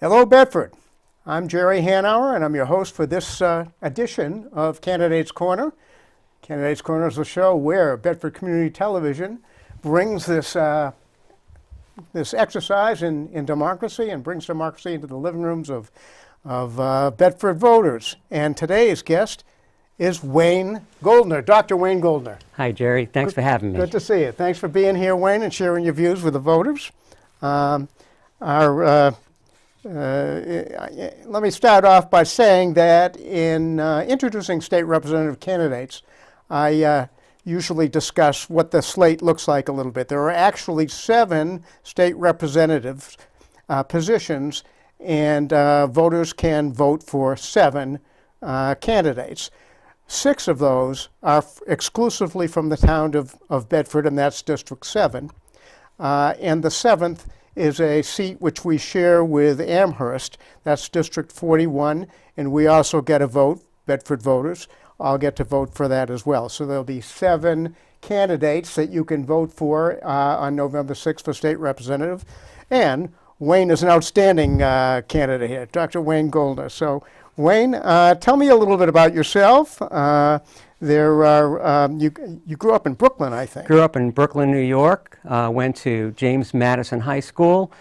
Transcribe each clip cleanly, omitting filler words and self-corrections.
Hello, Bedford. I'm Jerry Hanauer, and I'm your host for this edition of Candidates Corner. Candidates Corner is a show where Bedford Community Television brings this exercise in democracy and brings democracy into the living rooms of Bedford voters. And today's guest is Wayne Goldner, Dr. Wayne Goldner. Hi, Jerry. Thanks for having me. Good to see you. Thanks for being here, Wayne, and sharing your views with the voters. Let me start off by saying that in introducing state representative candidates, I usually discuss what the slate looks like a little bit. There are actually 7 state representative positions, and voters can vote for 7 candidates. 6 of those are exclusively from the town of Bedford, and that's District 7. And the 7th is a seat which we share with Amherst. That's District 41, and we also get a vote, Bedford voters. I'll get to vote for that as well. So there'll be 7 candidates that you can vote for on November 6th for state representative. And Wayne is an outstanding candidate here, Dr. Wayne Goldner. So Wayne, tell me a little bit about yourself. You grew up in Brooklyn, I think. Grew up in Brooklyn, New York. Went to James Madison High School,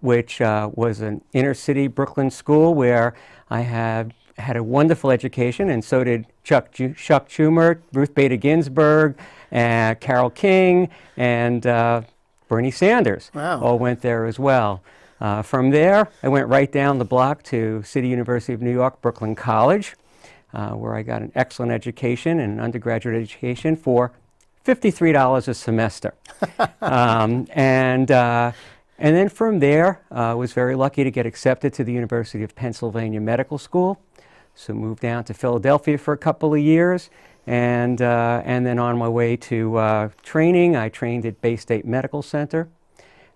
which was an inner city Brooklyn school where I had a wonderful education, and so did Chuck Schumer, Ruth Bader Ginsburg, Carole King, and Bernie Sanders. Wow. All went there as well. From there, I went right down the block to City University of New York, Brooklyn College, where I got an excellent education and an undergraduate education for $53 a semester. And then from there, I was very lucky to get accepted to the University of Pennsylvania Medical School. So moved down to Philadelphia for a couple of years, and then on my way to training, I trained at Bay State Medical Center.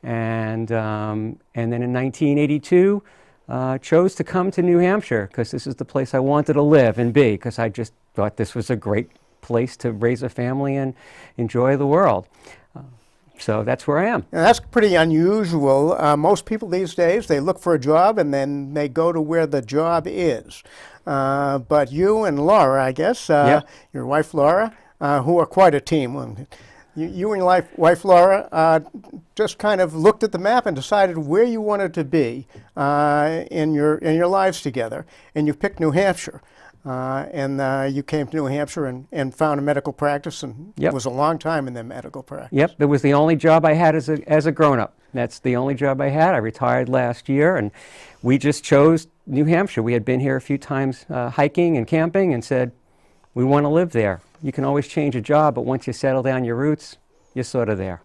And then in 1982, chose to come to New Hampshire because this is the place I wanted to live and be, because I just thought this was a great place to raise a family and enjoy the world. So that's where I am. Now, that's pretty unusual. Most people these days, they look for a job and then they go to where the job is. But you and Laura, I guess, your wife Laura, who are quite a team. You and your wife Laura just kind of looked at the map and decided where you wanted to be in your lives together, and you picked New Hampshire. And you came to New Hampshire and found a medical practice, and it was a long time in that medical practice. Yep, it was the only job I had as a grown-up. That's the only job I had. I retired last year, and we just chose New Hampshire. We had been here a few times hiking and camping, and said, we want to live there. You can always change a job, but once you settle down your roots, you're sort of there.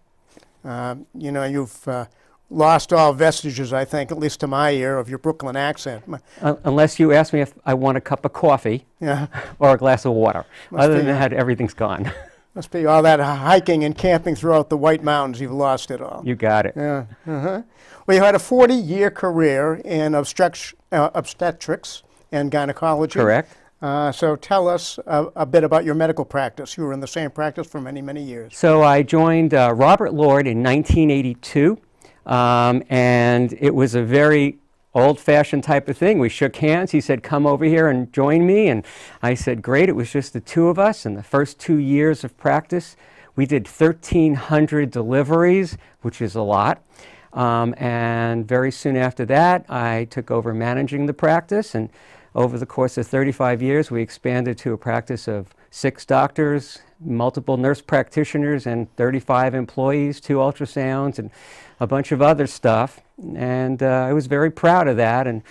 You've lost all vestiges, I think, at least to my ear, of your Brooklyn accent. Unless you ask me if I want a cup of coffee or a glass of water. Other than that, everything's gone. Must be all that hiking and camping throughout the White Mountains. You've lost it all. You got it. Yeah. Uh-huh. Well, you had a 40-year career in obstetrics and gynecology. Correct. So tell us a bit about your medical practice. You were in the same practice for many, many years. So I joined Robert Lord in 1982, and it was a very old-fashioned type of thing. We shook hands. He said, come over here and join me. And I said, great. It was just the 2 of us. And the first 2 years of practice, we did 1,300 deliveries, which is a lot. And very soon after that, I took over managing the practice. And over the course of 35 years, we expanded to a practice of 6 doctors, multiple nurse practitioners, and 35 employees, 2 ultrasounds, and a bunch of other stuff. And I was very proud of that, and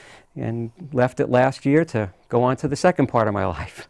left it last year to go on to the second part of my life.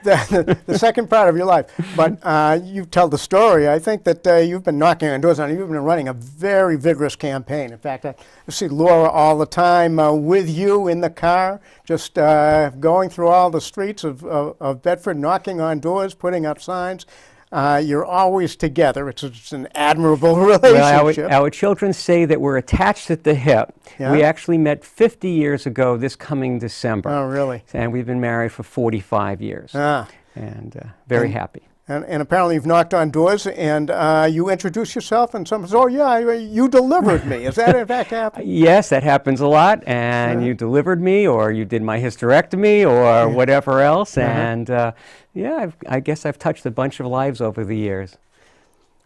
the second part of your life. But you tell the story. I think that you've been knocking on doors, and you've been running a very vigorous campaign. In fact, I see Laura all the time with you in the car, just going through all the streets of Bedford, knocking on doors, putting up signs. You're always together. It's an admirable relationship. Well, our children say that we're attached at the hip. Yeah? We actually met 50 years ago this coming December. Oh, really? And we've been married for 45 years. And very happy. And apparently you've knocked on doors and you introduce yourself and someone says, oh yeah, you delivered me. Is that in fact happening? Yes, that happens a lot, and you delivered me, or you did my hysterectomy, or whatever else, and yeah, I guess I've touched a bunch of lives over the years.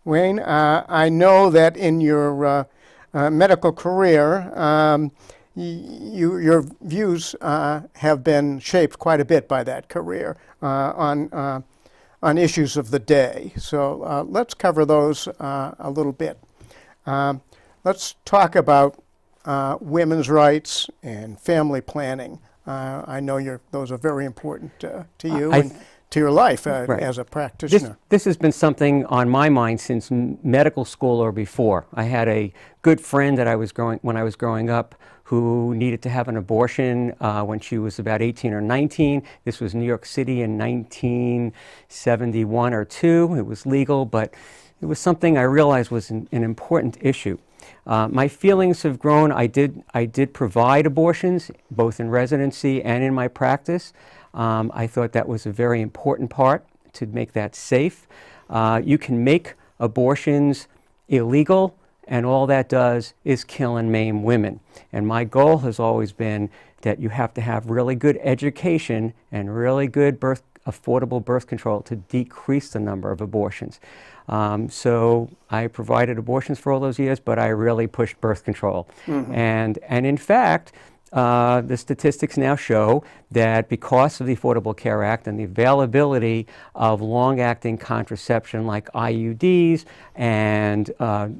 Wayne, I know that in your medical career, your views have been shaped quite a bit by that career on issues of the day. So let's cover those a little bit. Let's talk about women's rights and family planning. I know those are very important to you and to your life as a practitioner. This has been something on my mind since medical school or before. I had a good friend that when I was growing up who needed to have an abortion when she was about 18 or 19. This was New York City in 1971 or 2. It was legal, but it was something I realized was an important issue. My feelings have grown. I did provide abortions, both in residency and in my practice. I thought that was a very important part to make that safe. You can make abortions illegal, and all that does is kill and maim women. And my goal has always been that you have to have really good education and really good affordable birth control to decrease the number of abortions. So I provided abortions for all those years, but I really pushed birth control. And in fact, the statistics now show that because of the Affordable Care Act and the availability of long-acting contraception like IUDs and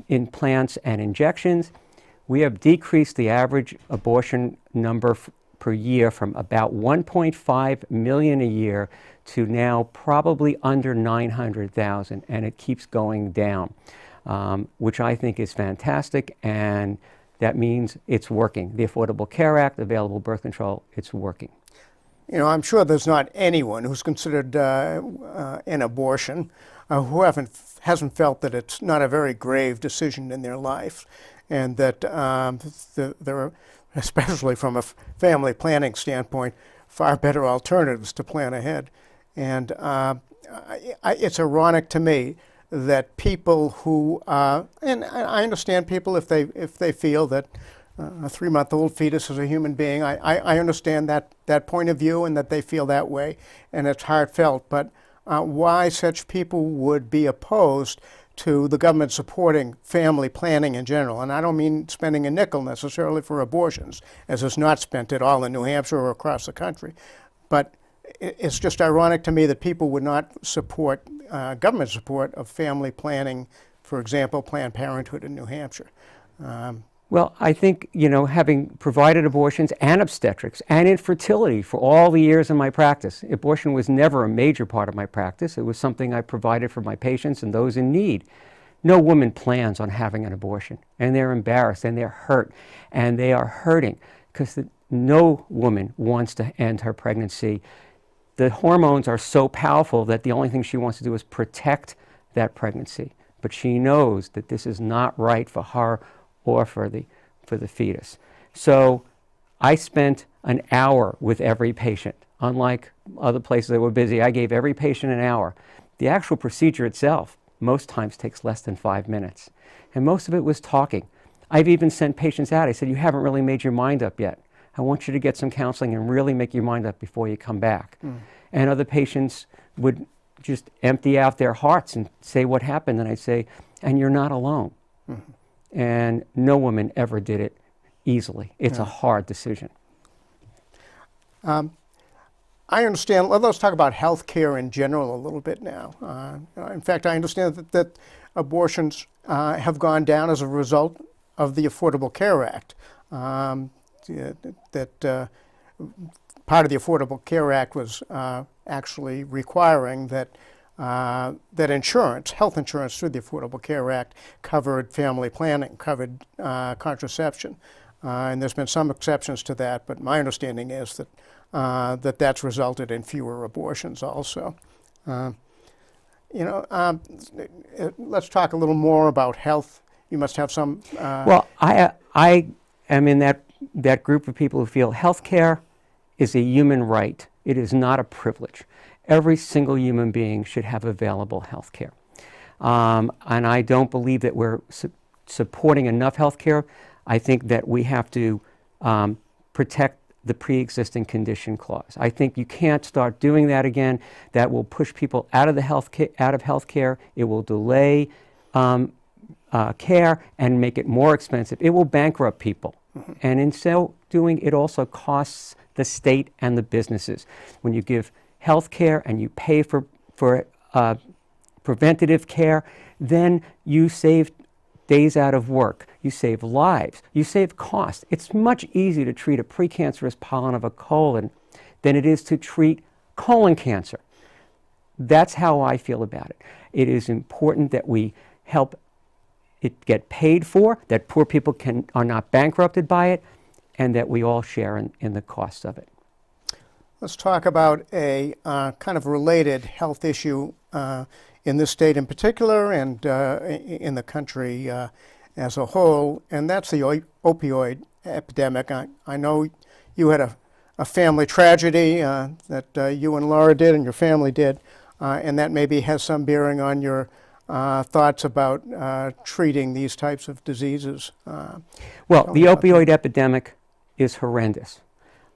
implants and injections, we have decreased the average abortion number per year from about 1.5 million a year to now probably under 900,000, and it keeps going down, which I think is fantastic, and that means it's working. The Affordable Care Act, available birth control, it's working. You know, I'm sure there's not anyone who's considered an abortion who hasn't felt that it's not a very grave decision in their life, and that there are, especially from a family planning standpoint, far better alternatives to plan ahead. And it's ironic to me that people who, and I understand people if they feel that a 3-month-old fetus is a human being. I understand that point of view and that they feel that way, and it's heartfelt. But why such people would be opposed to the government supporting family planning in general? And I don't mean spending a nickel necessarily for abortions, as is not spent at all in New Hampshire or across the country. But it's just ironic to me that people would not support government support of family planning, for example, Planned Parenthood in New Hampshire. Well, I think, having provided abortions and obstetrics and infertility for all the years in my practice, abortion was never a major part of my practice. It was something I provided for my patients and those in need. No woman plans on having an abortion, and they're embarrassed, and they're hurt, and they are hurting because no woman wants to end her pregnancy. The hormones are so powerful that the only thing she wants to do is protect that pregnancy. But she knows that this is not right for her or for the fetus. So I spent an hour with every patient. Unlike other places that were busy, I gave every patient an hour. The actual procedure itself most times takes less than 5 minutes. And most of it was talking. I've even sent patients out. I said, you haven't really made your mind up yet. I want you to get some counseling and really make your mind up before you come back. And other patients would just empty out their hearts and say what happened. And I'd say, and you're not alone. And no woman ever did it easily. It's a hard decision. I understand. Let's talk about health care in general a little bit now. In fact, I understand that abortions have gone down as a result of the Affordable Care Act. That part of the Affordable Care Act was actually requiring that insurance, health insurance through the Affordable Care Act, covered family planning, covered contraception. And there's been some exceptions to that, but my understanding is that that's resulted in fewer abortions also. Let's talk a little more about health. You must have some... Well, I am in that group of people who feel health care is a human right. It is not a privilege. every single human being should have available health care. And I don't believe that we're supporting enough health care. I think that we have to protect the pre-existing condition clause. I think you can't start doing that again. That will push people out of health care. It will delay care and make it more expensive. It will bankrupt people. Mm-hmm. And in so doing, it also costs the state and the businesses. When you give health care and you pay for preventative care, then you save days out of work, you save lives, you save costs. It's much easier to treat a precancerous pollen of a colon than it is to treat colon cancer. That's how I feel about it. It is important that we help it get paid for, that poor people are not bankrupted by it, and that we all share in the cost of it. Let's talk about a kind of related health issue in this state in particular and in the country as a whole, and that's the opioid epidemic. I know you had a family tragedy that you and Laura did and your family did, and that maybe has some bearing on your thoughts about treating these types of diseases. Well, the opioid epidemic is horrendous,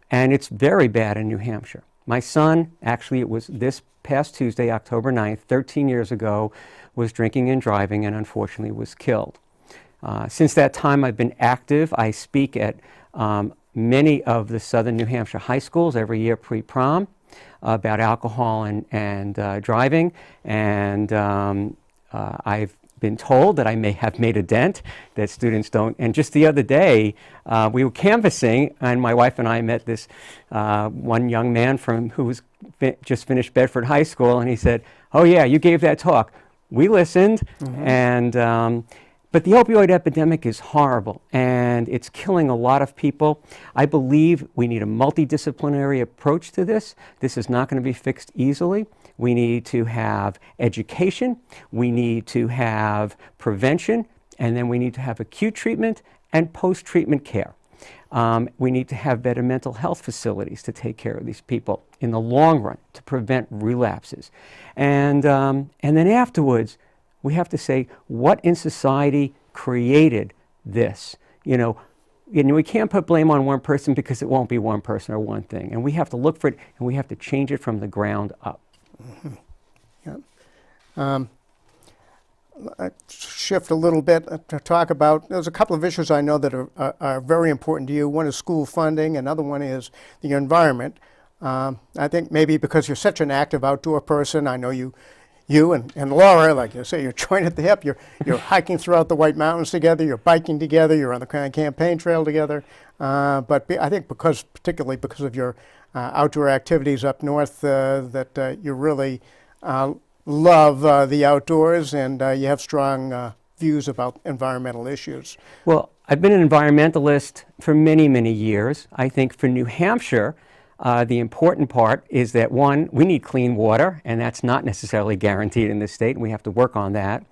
and it's very bad in New Hampshire. My son, actually it was this past Tuesday, October 9th, 13 years ago, was drinking and driving and unfortunately was killed. Since that time I've been active. I speak at many of the southern New Hampshire high schools every year pre-prom about alcohol and driving, and I've been told that I may have made a dent, that students don't. And just the other day, we were canvassing, and my wife and I met this one young man who was just finished Bedford High School, and he said, "Oh yeah, you gave that talk." We listened, mm-hmm. and but the opioid epidemic is horrible, and it's killing a lot of people. I believe we need a multidisciplinary approach to this. This is not going to be fixed easily. We need to have education, we need to have prevention, and then we need to have acute treatment and post-treatment care. We need to have better mental health facilities to take care of these people in the long run to prevent relapses. And then afterwards, we have to say, what in society created this? You know, we can't put blame on one person because it won't be one person or one thing. And we have to look for it, and we have to change it from the ground up. Mm-hmm. Yeah. I shift a little bit to talk about, there's a couple of issues I know that are very important to you. One is school funding, another one is the environment. I think maybe because you're such an active outdoor person, I know you and Laura, like you say, you're joined at the hip, you're hiking throughout the White Mountains together, you're biking together, you're on the campaign trail together. But I think particularly because of your outdoor activities up north, that you really love the outdoors, and you have strong views about environmental issues. Well, I've been an environmentalist for many, many years. I think for New Hampshire, the important part is that, one, we need clean water, and that's not necessarily guaranteed in this state, and we have to work on that.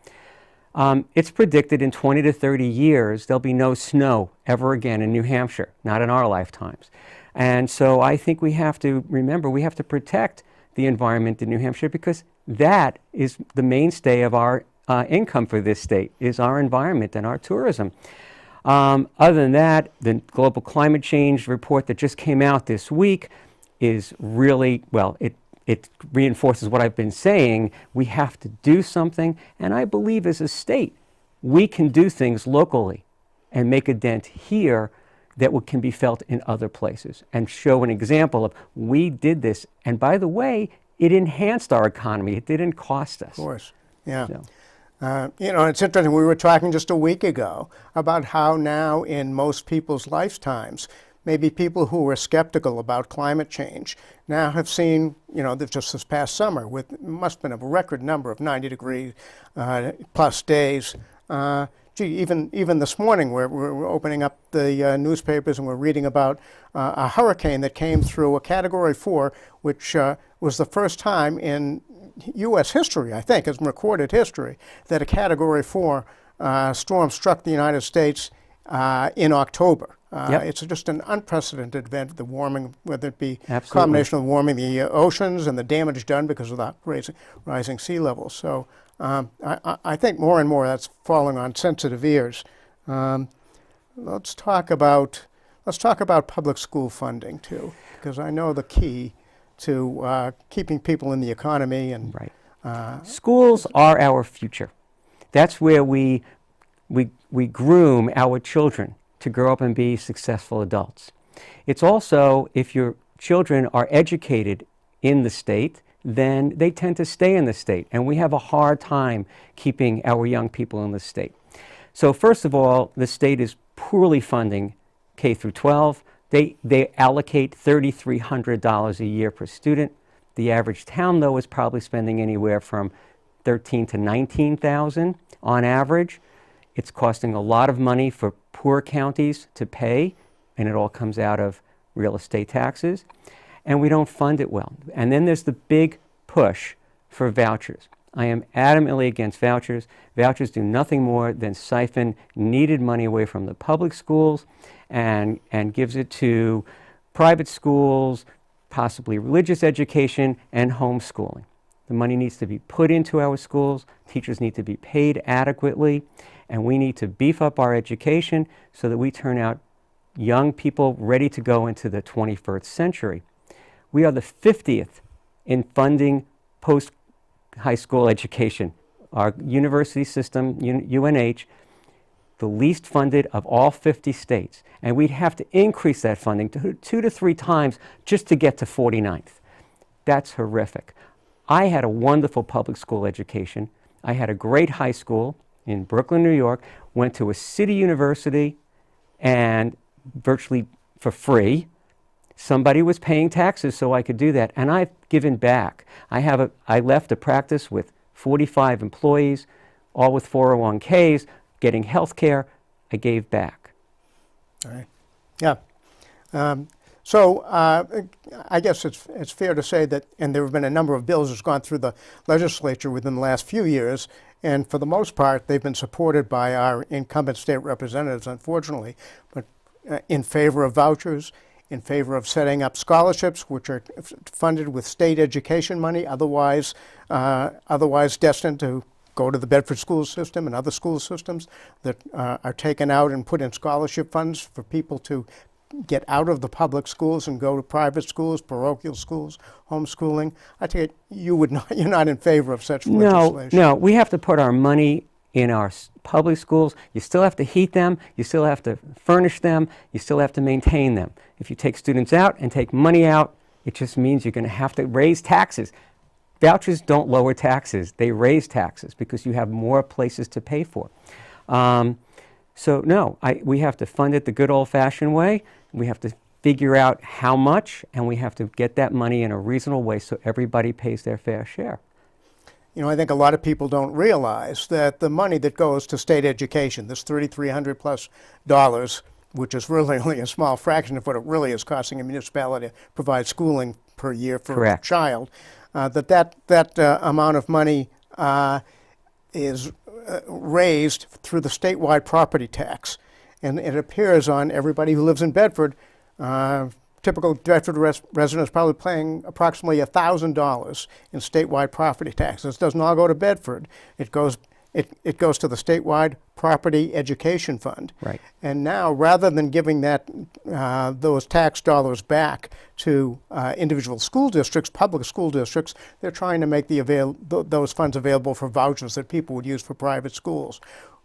It's predicted in 20 to 30 years there'll be no snow ever again in New Hampshire, not in our lifetimes. And so I think we have to remember, we have to protect the environment in New Hampshire, because that is the mainstay of our income for this state, is our environment and our tourism. Other than that, the global climate change report that just came out this week is really, well, it reinforces what I've been saying. We have to do something, and I believe as a state, we can do things locally and make a dent here that can be felt in other places, and show an example of, we did this, and by the way, it enhanced our economy. It didn't cost us. Of course, yeah. So. It's interesting, we were talking just a week ago about how now in most people's lifetimes, maybe people who were skeptical about climate change now have seen, just this past summer, must have been a record number of 90-degree plus days. Even this morning, we're opening up the newspapers and we're reading about a hurricane that came through, a Category 4, which was the first time in U.S. history, I think, as recorded history, that a Category 4 storm struck the United States in October. Yep. It's just an unprecedented event, the warming, whether it be a Absolutely. combination of warming the oceans and the damage done because of the rising sea levels. So I think more and more that's falling on sensitive ears. Let's talk about public school funding too, because I know the key to keeping people in the economy and Right. Schools are our future. That's where we groom our children to grow up and be successful adults. It's also, if your children are educated in the state, then they tend to stay in the state, and we have a hard time keeping our young people in the state. So first of all, the state is poorly funding K through 12. They allocate $3,300 a year per student. The average town, though, is probably spending anywhere from $13,000 to $19,000 on average. It's costing a lot of money for poor counties to pay, and it all comes out of real estate taxes, and we don't fund it well. And then there's the big push for vouchers. I am adamantly against vouchers. Vouchers do nothing more than siphon needed money away from the public schools and gives it to private schools, possibly religious education, and homeschooling. The money needs to be put into our schools. Teachers need to be paid adequately, and we need to beef up our education so that we turn out young people ready to go into the 21st century. We are the 50th in funding post-high school education. Our university system, UNH, the least funded of all 50 states. And we'd have to increase that funding to 2 to 3 times just to get to 49th. That's horrific. I had a wonderful public school education. I had a great high school in Brooklyn, New York, went to a city university, and virtually for free. Somebody was paying taxes so I could do that, and I've given back. I left a practice with 45 employees, all with 401ks, getting health care. I gave back. All right. Yeah. So I guess it's fair to say that, and there have been a number of bills that's gone through the legislature within the last few years, and for the most part, they've been supported by our incumbent state representatives, unfortunately, but in favor of vouchers, in favor of setting up scholarships, which are funded with state education money, otherwise destined to go to the Bedford school system and other school systems that are taken out and put in scholarship funds for people to get out of the public schools and go to private schools, parochial schools, homeschooling. I take it you're not in favor of such legislation. No, we have to put our money in our public schools. You still have to heat them, you still have to furnish them, you still have to maintain them. If you take students out and take money out, it just means you're going to have to raise taxes. Vouchers don't lower taxes, they raise taxes because you have more places to pay for. So no, we have to fund it the good old-fashioned way. We have to figure out how much, and we have to get that money in a reasonable way so everybody pays their fair share. You know, I think a lot of people don't realize that the money that goes to state education, this $3,300 plus, which is really only a small fraction of what it really is costing a municipality to provide schooling per year for Correct. a child, that amount of money is raised through the statewide property tax. And it appears on everybody who lives in Bedford. Typical Bedford resident is probably paying approximately $1,000 in statewide property taxes. It doesn't all go to Bedford. It goes to the statewide property education fund. Right. And now, rather than giving those tax dollars back to individual school districts, public school districts, they're trying to make those funds available for vouchers that people would use for private schools,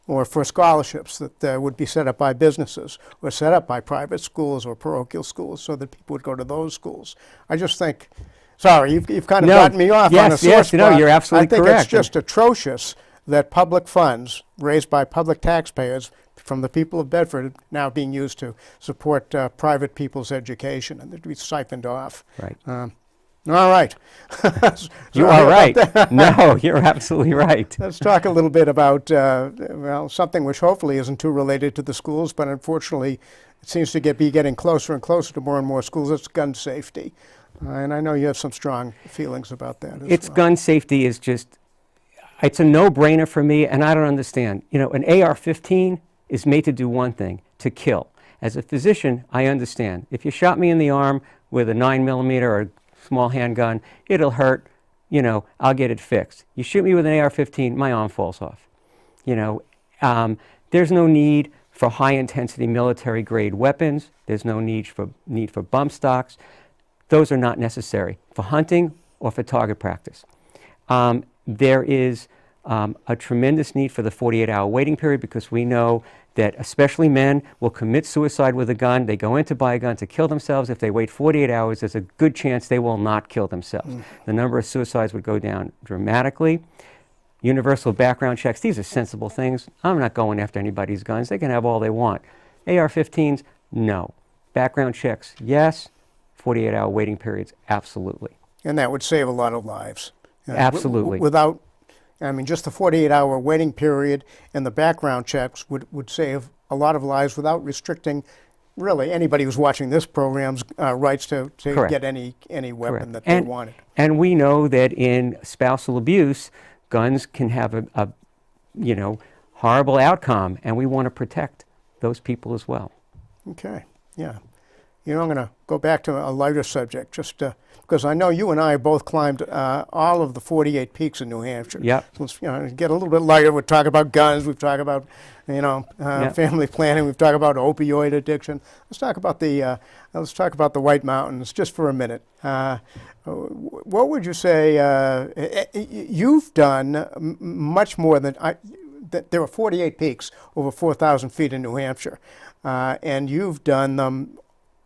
or for scholarships that would be set up by businesses or set up by private schools or parochial schools so that people would go to those schools. I just think, sorry, you've kind of gotten me off on a sore spot. No, you're absolutely correct. I think it's just atrocious that public funds raised by public taxpayers from the people of Bedford now being used to support private people's education, and they'd be siphoned off. Right. All right. You are right. No, you're absolutely right. Let's talk a little bit about, something which hopefully isn't too related to the schools, but unfortunately it seems to be getting closer and closer to more and more schools. It's gun safety. And I know you have some strong feelings about that as well. Gun safety is just, it's a no-brainer for me, and I don't understand. You know, an AR-15 is made to do one thing, to kill. As a physician, I understand. If you shot me in the arm with a 9mm or a small handgun, it'll hurt. I'll get it fixed. You shoot me with an AR-15, my arm falls off. There's no need for high-intensity military-grade weapons. There's no need for bump stocks. Those are not necessary for hunting or for target practice. There is a tremendous need for the 48-hour waiting period, because we know that especially men will commit suicide with a gun. They go in to buy a gun to kill themselves. If they wait 48 hours, there's a good chance they will not kill themselves. The number of suicides would go down dramatically. Universal background checks, these are sensible things. I'm not going after anybody's guns. They can have all they want. AR-15s, no. Background checks, yes. 48-hour waiting periods, absolutely. And that would save a lot of lives. Absolutely. Without, just the 48-hour waiting period and the background checks would save a lot of lives without restricting really anybody who's watching this program's rights to get any weapon that they wanted. And we know that in spousal abuse, guns can have a horrible outcome, and we want to protect those people as well. Okay, yeah. I'm going to go back to a lighter subject, just because I know you and I both climbed all of the 48 peaks in New Hampshire. Yep. So let's get a little bit lighter. We'll talk about guns. We've talked about family planning. We've talked about opioid addiction. Let's talk about the White Mountains just for a minute. What would you say? You've done much more than there are 48 peaks over 4,000 feet in New Hampshire, and you've done them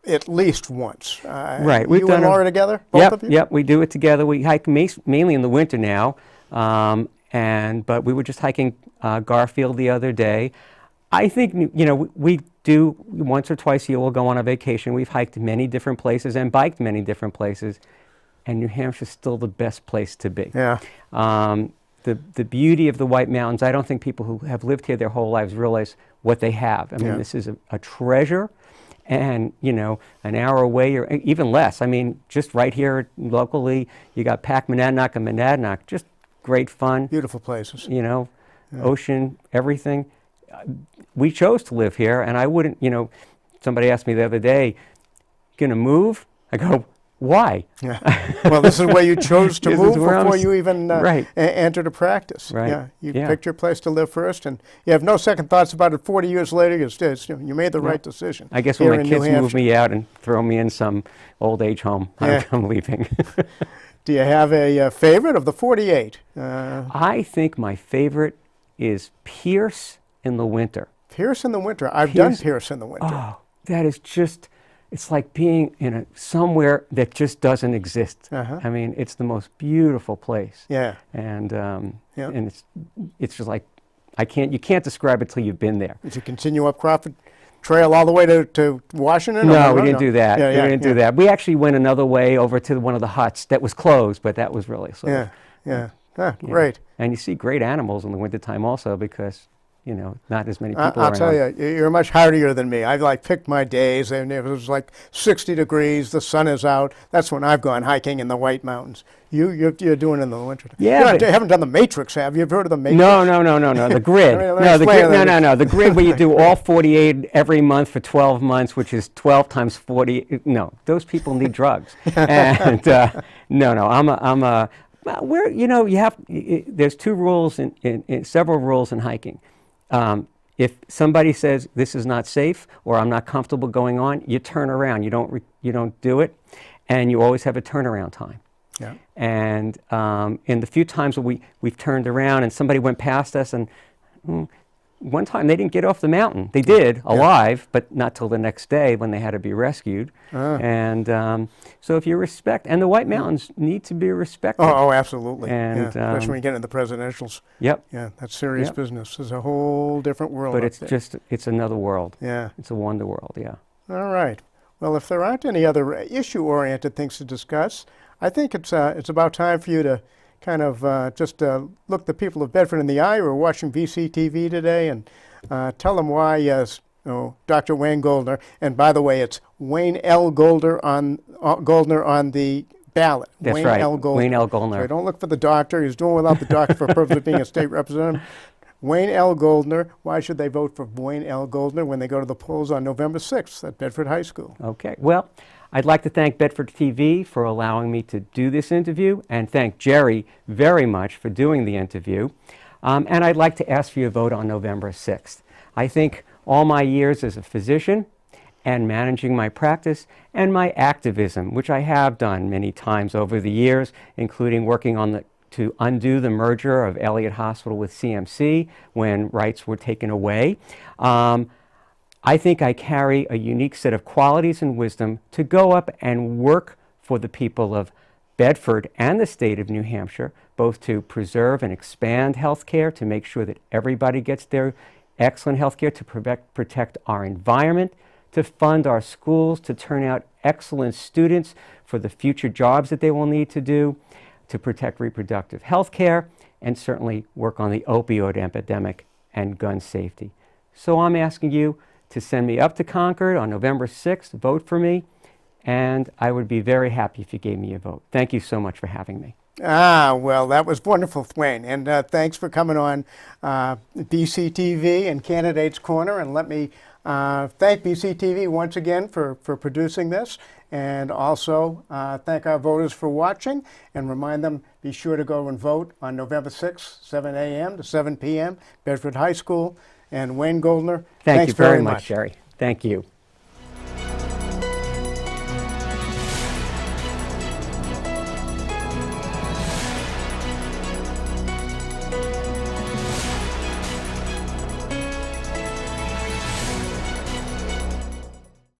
at least once. Right. We've done Laura together, both of you? Yep, we do it together. We hike mainly in the winter now, but we were just hiking Garfield the other day. I think, we do once or twice a year, we'll go on a vacation. We've hiked many different places and biked many different places, and New Hampshire's still the best place to be. Yeah. The beauty of the White Mountains, I don't think people who have lived here their whole lives realize what they have. This is a treasure. And, an hour away or even less. Just right here locally, you got Packmonadnock and Monadnock, just great fun. Beautiful places. Ocean, everything. We chose to live here, and I wouldn't, somebody asked me the other day, gonna move? I go, why? Yeah. Well, this is where you chose to move before you even right. entered a practice. Right. Yeah. You picked your place to live first, and you have no second thoughts about it 40 years later. You made the right decision. I guess when my kids move me out and throw me in some old age home, I'm leaving. Do you have a favorite of the 48? I think my favorite is Pierce in the winter. Pierce in the winter. I've done Pierce in the winter. Oh, that is just... It's like being in somewhere that just doesn't exist. It's the most beautiful place. Yeah. And it's just like you can't describe it till you've been there. Did you continue up Crawford Trail all the way to Washington? No, we didn't do that. We didn't do that. We actually went another way over to one of the huts that was closed, but that was really sort of, great. And you see great animals in the wintertime also, because not as many people I'll around. tell you, you're much hardier than me. I've picked my days, and it was 60 degrees, the sun is out. That's when I've gone hiking in the White Mountains. You're doing it in the winter. Yeah. You haven't done the Matrix, have you? Ever heard of the Matrix? No. The grid. The grid. The grid where you do all 48 every month for 12 months, which is 12 times 40. No, those people need drugs. And there's two rules in several rules in hiking. If somebody says this is not safe or I'm not comfortable going on, you turn around. You don't do it, and you always have a turnaround time. Yeah. And in the few times where we've turned around and somebody went past us, and one time they didn't get off the mountain. They did, alive, but not till the next day when they had to be rescued. And so if you respect, and the White Mountains need to be respected. Oh, absolutely. And especially when you get into the presidentials. Yep. Yeah, that's serious business. It's a whole different world. But it's another world. Yeah. It's a wonder world, yeah. All right. Well, if there aren't any other issue-oriented things to discuss, I think it's about time for you to kind of look the people of Bedford in the eye who are watching VCTV today, and tell them why Dr. Wayne Goldner, and by the way, it's Wayne L. Goldner on the ballot. That's Wayne right, L. Goldner. Wayne L. Goldner. So don't look for the doctor. He's doing without the doctor for purpose of being a state representative. Wayne L. Goldner. Why should they vote for Wayne L. Goldner when they go to the polls on November 6th at Bedford High School? Okay. Well, I'd like to thank Bedford TV for allowing me to do this interview, and thank Jerry very much for doing the interview. And I'd like to ask for your vote on November 6th. I think all my years as a physician and managing my practice and my activism, which I have done many times over the years, including working to undo the merger of Elliott Hospital with CMC when rights were taken away. I think I carry a unique set of qualities and wisdom to go up and work for the people of Bedford and the state of New Hampshire, both to preserve and expand health care, to make sure that everybody gets their excellent health care, to protect our environment, to fund our schools, to turn out excellent students for the future jobs that they will need to do, to protect reproductive health care, and certainly work on the opioid epidemic and gun safety. So I'm asking you to send me up to Concord on November 6th, vote for me, and I would be very happy if you gave me a vote. Thank you so much for having me. Well, that was wonderful, Wayne, and thanks for coming on BCTV and Candidates Corner, and let me thank BCTV once again for producing this, and also thank our voters for watching, and remind them, be sure to go and vote on November 6th, 7 a.m. to 7 p.m., Bedford High School. And Wayne Goldner, Thank thanks you very much, much, Jerry. Thank you.